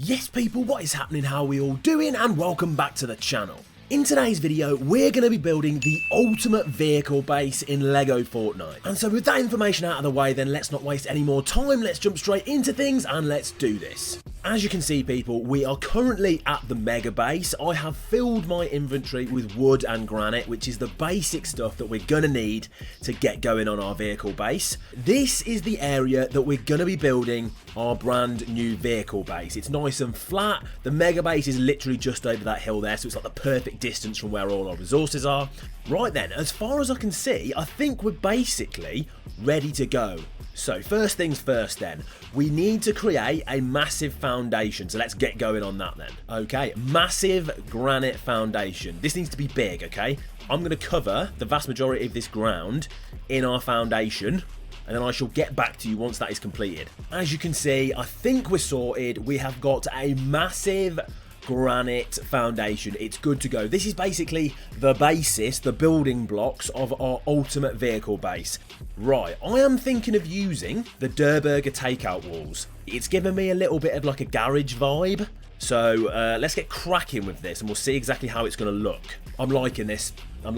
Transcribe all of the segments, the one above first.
Yes people, what is happening, how are we all doing, and welcome back to the channel. In today's video, we're going to be building the ultimate vehicle base in Lego Fortnite. And so with that information out of the way, then let's not waste any more time, let's jump straight into things and let's do this. As you can see people, we are currently at the mega base. I have filled my inventory with wood and granite, which is the basic stuff that we're going to need to get going on our vehicle base. This is the area that we're going to be building our brand new vehicle base. It's nice and flat. The mega base is literally just over that hill there, so it's like the perfect distance from where all our resources are. Right then, as far as I can see, I think we're basically ready to go. So first things first then, we need to create a massive foundation. So let's get going on that then. Okay, massive granite foundation. This needs to be big, okay? I'm going to cover the vast majority of this ground in our foundation, and then I shall get back to you once that is completed. As you can see, I think we're sorted. We have got a massive granite foundation. It's good to go. This is basically the basis, the building blocks of our ultimate vehicle base. Right, I am thinking of using the Durburger takeout walls. It's given me a little bit of like a garage vibe. So let's get cracking with this and we'll see exactly how it's going to look. I'm liking this. I'm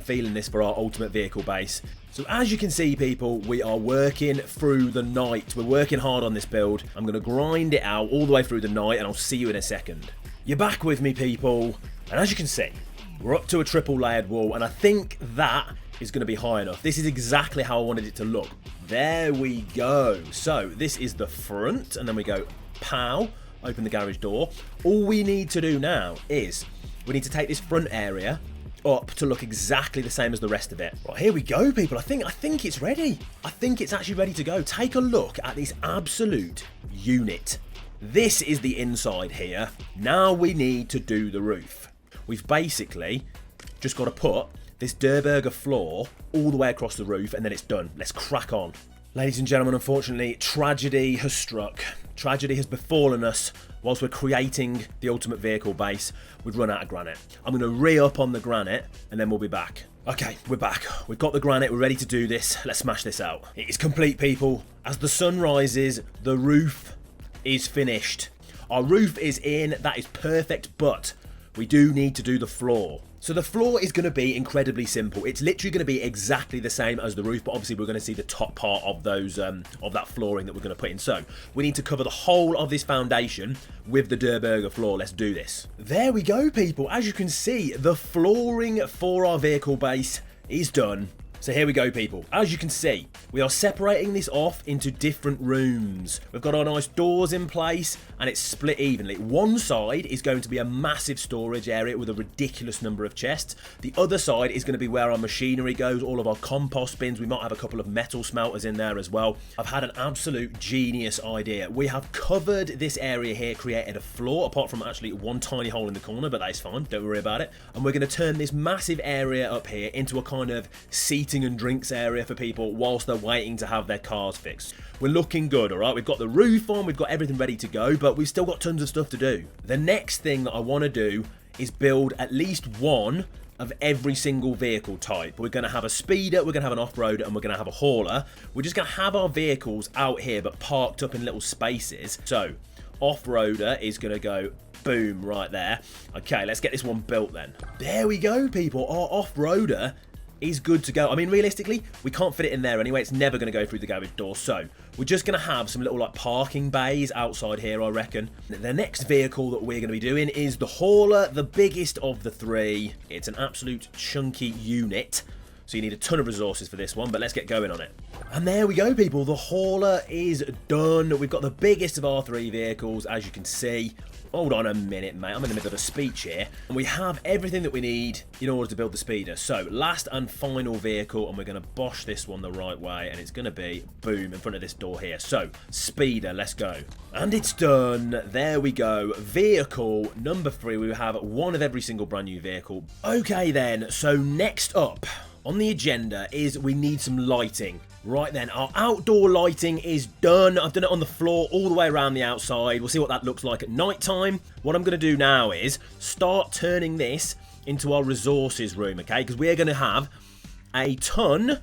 feeling this for our ultimate vehicle base. So as you can see people, we are working through the night. We're working hard on this build. I'm going to grind it out all the way through the night and I'll see you in a second. You're back with me people, and as you can see, we're up to a triple layered wall, and I think that is going to be high enough. This is exactly how I wanted it to look. There we go. So this is the front, and then we go pow, open the garage door. All we need to do now is we need to take this front area up to look exactly the same as the rest of it. Right, here we go people. I think it's ready. I think it's actually ready to go. Take a look at this absolute unit. This is the inside here. Now we need to do the roof. We've basically just got to put this Durburger floor all the way across the roof and then it's done. Let's crack on. Ladies and gentlemen, unfortunately, tragedy has struck. Tragedy has befallen us whilst we're creating the ultimate vehicle base. We've run out of granite. I'm going to re-up on the granite and then we'll be back. Okay, we're back. We've got the granite. We're ready to do this. Let's smash this out. It is complete, people. As the sun rises, the roof is finished. Our roof is in. That is perfect, but we do need to do the floor. So the floor is going to be incredibly simple. It's literally going to be exactly the same as the roof, but obviously we're going to see the top part of those of that flooring that we're going to put in. So we need to cover the whole of this foundation with the Durburger floor. Let's do this. There we go, people. As you can see, the flooring for our vehicle base is done. So here we go people, as you can see, we are separating this off into different rooms. We've got our nice doors in place and it's split evenly. One side is going to be a massive storage area with a ridiculous number of chests. The other side is going to be where our machinery goes, all of our compost bins. We might have a couple of metal smelters in there as well. I've had an absolute genius idea. We have covered this area here, created a floor, apart from actually one tiny hole in the corner, but that is fine, don't worry about it. And we're going to turn this massive area up here into a kind of seating and drinks area for people whilst they're waiting to have their cars fixed. We're looking good, all right? We've got the roof on, we've got everything ready to go, but we've still got tons of stuff to do. The next thing that I want to do is build at least one of every single vehicle type. We're going to have a speeder, we're going to have an off-roader, and we're going to have a hauler. We're just going to have our vehicles out here, but parked up in little spaces. So, off-roader is going to go boom right there. Okay, let's get this one built then. There we go, people. Our off-roader is good to go. I mean, realistically, we can't fit it in there anyway. It's never going to go through the garage door. So we're just going to have some little like parking bays outside here, I reckon. The next vehicle that we're going to be doing is the hauler, the biggest of the three. It's an absolute chunky unit. So you need a ton of resources for this one, but let's get going on it. And there we go, people. The hauler is done. We've got the biggest of our three vehicles, as you can see. Hold on a minute, mate. I'm in the middle of a speech here. And we have everything that we need in order to build the speeder. So, last and final vehicle, and we're going to bosh this one the right way, and it's going to be, boom, in front of this door here. So, speeder, let's go. And it's done. There we go. Vehicle number 3. We have one of every single brand new vehicle. Okay, then. So, next up on the agenda is we need some lighting. Right then, our outdoor lighting is done. I've done it on the floor all the way around the outside. We'll see what that looks like at night time. What I'm going to do now is start turning this into our resources room, okay? Because we're going to have a ton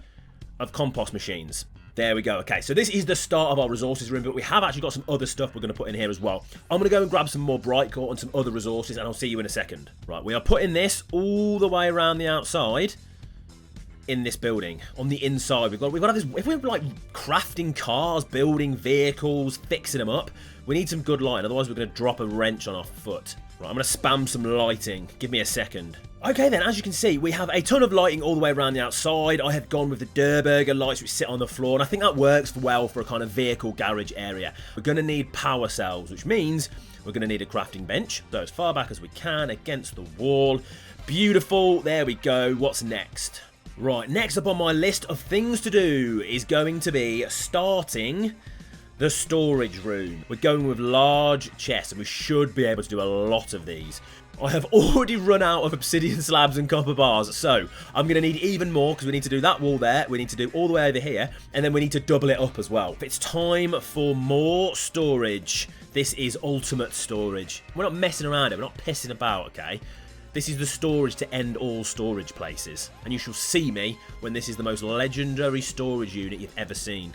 of compost machines. There we go. Okay, so this is the start of our resources room, but we have actually got some other stuff we're going to put in here as well. I'm going to go and grab some more bright core and some other resources, and I'll see you in a second. Right, we are putting this all the way around the outside in this building. On the inside, we've got to have this. If we're like crafting cars, building vehicles, fixing them up, we need some good lighting. Otherwise, we're going to drop a wrench on our foot. Right, I'm going to spam some lighting. Give me a second. Okay then, as you can see, we have a ton of lighting all the way around the outside. I have gone with the Durburger lights which sit on the floor, and I think that works well for a kind of vehicle garage area. We're going to need power cells, which means we're going to need a crafting bench. So as far back as we can against the wall. Beautiful. There we go. What's next? Right, next up on my list of things to do is going to be starting the storage room. We're going with large chests, and we should be able to do a lot of these. I have already run out of obsidian slabs and copper bars, so I'm going to need even more because we need to do that wall there, we need to do all the way over here, and then we need to double it up as well. It's time for more storage. This is ultimate storage. We're not messing around it, we're not pissing about, okay? This is the storage to end all storage places, and you shall see me when this is the most legendary storage unit you've ever seen.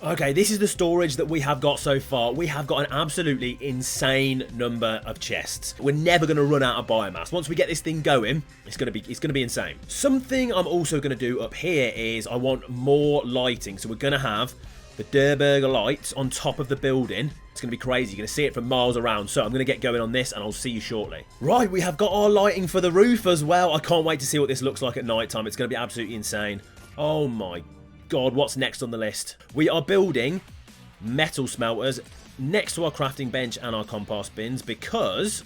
Okay, this is the storage that we have got so far. We have got an absolutely insane number of chests. We're never going to run out of biomass. Once we get this thing going, it's going to be insane. Something I'm also going to do up here is I want more lighting. So we're going to have the Durburger lights on top of the building. It's going to be crazy. You're going to see it from miles around. So I'm going to get going on this and I'll see you shortly. Right, we have got our lighting for the roof as well. I can't wait to see what this looks like at night time. It's going to be absolutely insane. Oh my God, what's next on the list? We are building metal smelters next to our crafting bench and our compost bins because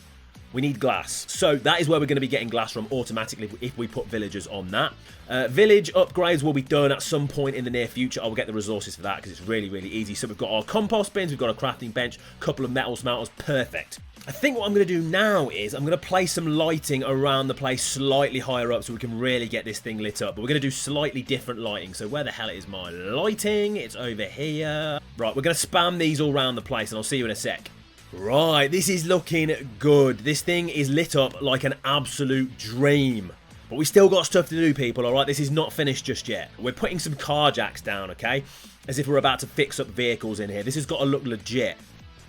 we need glass. So that is where we're going to be getting glass from automatically if we put villagers on that. Village upgrades will be done at some point in the near future. I will get the resources for that because it's really, really easy. So we've got our compost bins, we've got a crafting bench, a couple of metal smelters, perfect. I think what I'm going to do now is I'm going to place some lighting around the place slightly higher up so we can really get this thing lit up. But we're going to do slightly different lighting. So where the hell is my lighting? It's over here. Right, we're going to spam these all around the place and I'll see you in a sec. Right, this is looking good. This thing is lit up like an absolute dream. But we still got stuff to do, people, alright? This is not finished just yet. We're putting some car jacks down, okay? As if we're about to fix up vehicles in here. This has got to look legit.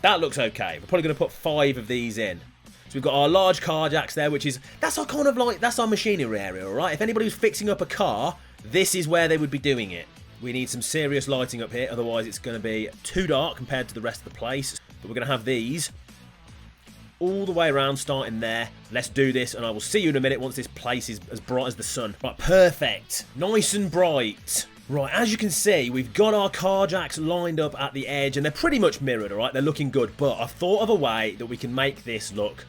That looks okay. We're probably going to put 5 of these in. So we've got our large car jacks there, which is, that's our kind of like, that's our machinery area, alright? If anybody was fixing up a car, this is where they would be doing it. We need some serious lighting up here, otherwise it's going to be too dark compared to the rest of the place. But we're going to have these all the way around, starting there. Let's do this, and I will see you in a minute once this place is as bright as the sun. Right, perfect. Nice and bright. Right, as you can see, we've got our car jacks lined up at the edge, and they're pretty much mirrored, alright? They're looking good, but I've thought of a way that we can make this look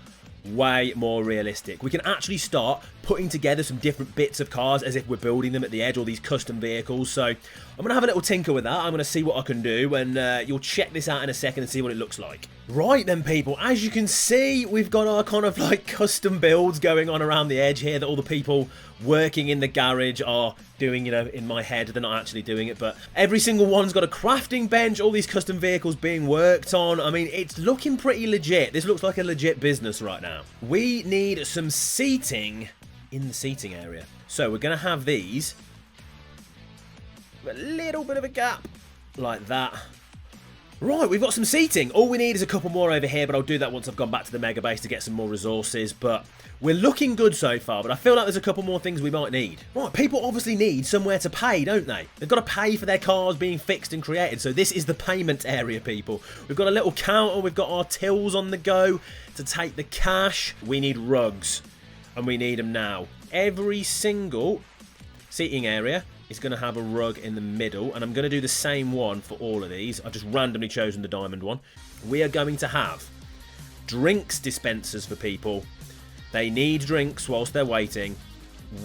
way more realistic. We can actually start putting together some different bits of cars as if we're building them at the edge, all these custom vehicles. So I'm going to have a little tinker with that. I'm going to see what I can do, and you'll check this out in a second and see what it looks like. Right then, people, as you can see, we've got our kind of like custom builds going on around the edge here that all the people working in the garage are doing, you know, in my head. They're not actually doing it, but every single one's got a crafting bench, all these custom vehicles being worked on. I mean, it's looking pretty legit. This looks like a legit business right now. We need some seating in the seating area. So we're going to have these, a little bit of a gap like that. Right, we've got some seating. All we need is a couple more over here, but I'll do that once I've gone back to the mega base to get some more resources. But we're looking good so far, but I feel like there's a couple more things we might need. Right, people obviously need somewhere to pay, don't they? They've got to pay for their cars being fixed and created, so this is the payment area, people. We've got a little counter, we've got our tills on the go to take the cash. We need rugs, and we need them now. Every single seating area is going to have a rug in the middle, and I'm going to do the same one for all of these. I've just randomly chosen the diamond one. We are going to have drinks dispensers for people. They need drinks whilst they're waiting.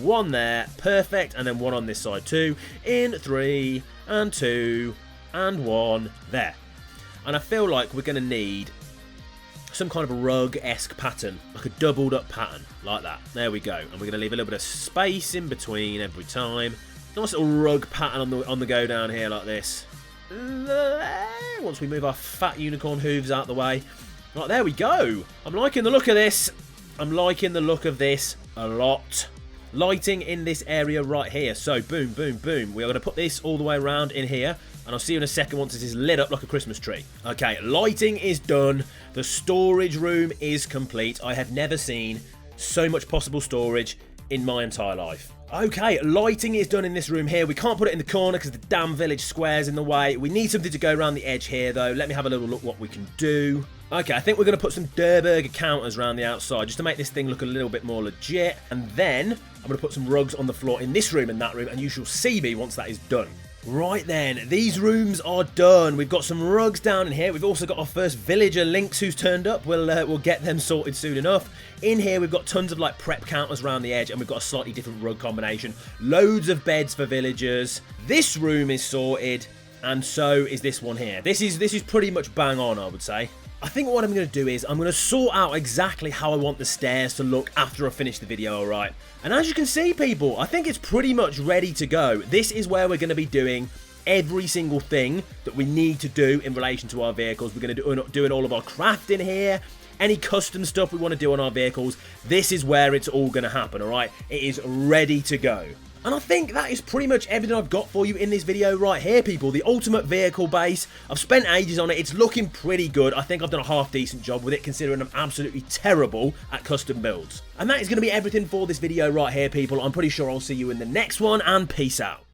One there, perfect, and then one on this side too. In 3, and 2, and 1, there. And I feel like we're going to need some kind of a rug-esque pattern, like a doubled up pattern, like that. There we go. And we're going to leave a little bit of space in between every time. Nice little rug pattern on the go down here like this. Once we move our fat unicorn hooves out the way. Right, there we go. I'm liking the look of this. I'm liking the look of this a lot. lighting in this area right here. So boom, boom, boom. We're going to put this all the way around in here. And I'll see you in a second once this is lit up like a Christmas tree. Okay, lighting is done. The storage room is complete. I have never seen so much possible storage in my entire life. Okay, lighting is done in this room here. We can't put it in the corner because the damn village square's in the way. We need something to go around the edge here, though. Let me have a little look what we can do. Okay, I think we're going to put some Durburger counters around the outside just to make this thing look a little bit more legit. And then I'm going to put some rugs on the floor in this room and that room, and you shall see me once that is done. Right then, these rooms are done. We've got some rugs down in here. We've also got our first villager, Lynx, who's turned up. We'll get them sorted soon enough. In here, we've got tons of like prep counters around the edge, and we've got a slightly different rug combination. Loads of beds for villagers. This room is sorted, and so is this one here. This is pretty much bang on, I would say. I think what I'm going to do is I'm going to sort out exactly how I want the stairs to look after I finish the video, alright? And as you can see, people, I think it's pretty much ready to go. This is where we're going to be doing every single thing that we need to do in relation to our vehicles. We're going to be doing all of our crafting here. Any custom stuff we want to do on our vehicles. This is where it's all going to happen, alright? It is ready to go. And I think that is pretty much everything I've got for you in this video right here, people. The ultimate vehicle base. I've spent ages on it. It's looking pretty good. I think I've done a half-decent job with it, considering I'm absolutely terrible at custom builds. And that is going to be everything for this video right here, people. I'm pretty sure I'll see you in the next one, and peace out.